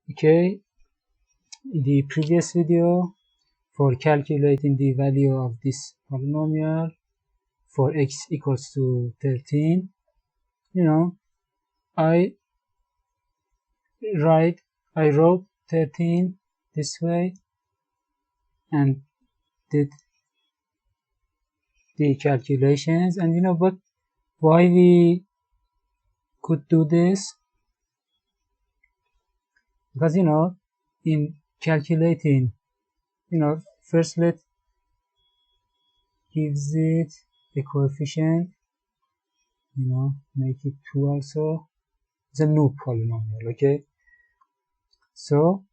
Okay, in the previous video, for calculating the value of this polynomial for x equals to 13, I wrote 13 this way and did the calculations, and but why we could do this, because in calculating, first let's gives it a coefficient, make it 2 also. It's a new polynomial. Okay, so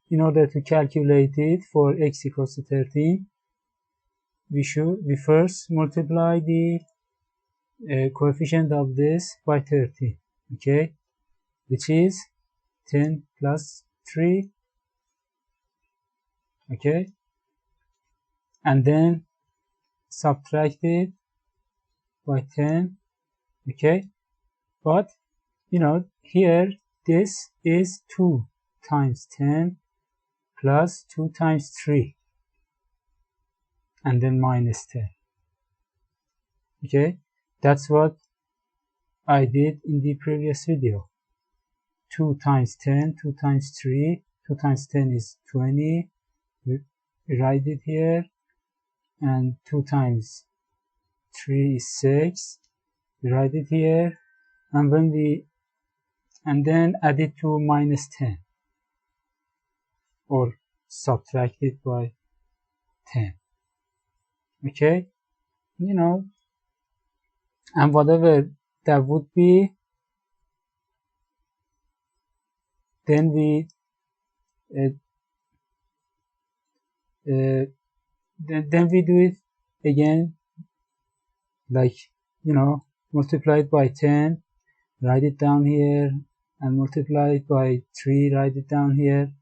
in order to calculate it for x equals to 13, we first multiply the coefficient of this by 13, okay, which is 10 plus 3, okay, and then subtract it by 10, okay, but here this is 2 times 10 plus 2 times 3 and then minus 10, okay. That's what I did in the previous video. 2 times 10, 2 times 3, 2 times 10 is 20, we write it here, and 2 times 3 is 6, we write it here, and then add it to minus 10 or subtract it by 10, okay, and whatever that would be, then we then we do it again, like multiply it by 10, write it down here, and multiply it by 3, write it down here,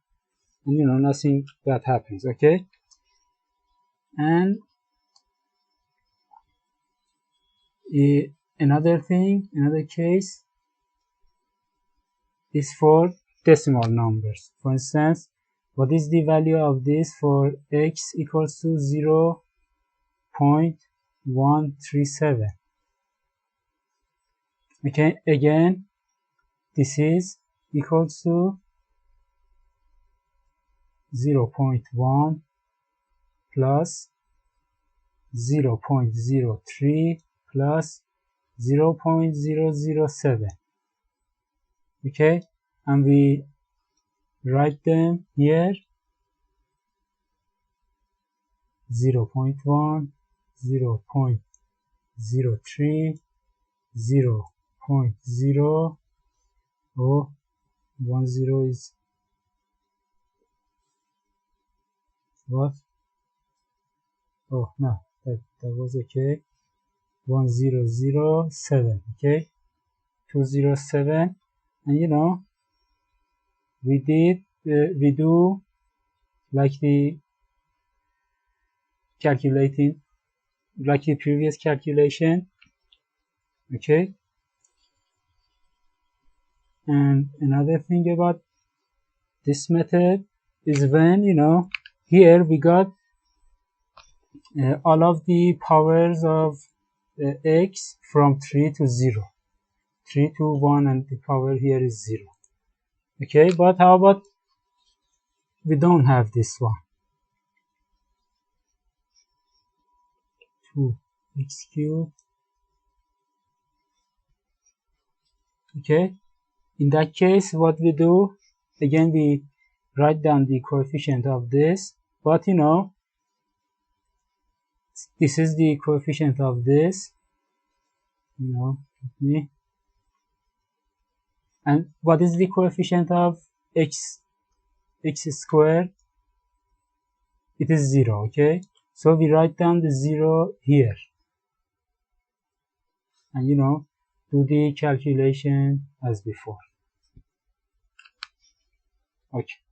and nothing bad happens, okay. And another case is for decimal numbers. For instance, what is the value of this for x equals to 0.137? Okay, again, this is equal to 0.1 plus 0.03 plus 0.007, okay, and we write them here: 0.1, 0.03, 0.0, oh, 10 is what? Oh no, that was okay. 1007, okay, 207, and we do like the calculating, like the previous calculation, okay. And another thing about this method is when here we got all of the powers of x from 3 to 0, 3 to 1, and the power here is 0, okay. But how about we don't have this one? 2x cubed, okay. In that case, what we do, again, we write down the coefficient of this, but this is the coefficient of this, and what is the coefficient of x squared? It is 0, okay. So we write down the 0 here, and do the calculation as before, okay.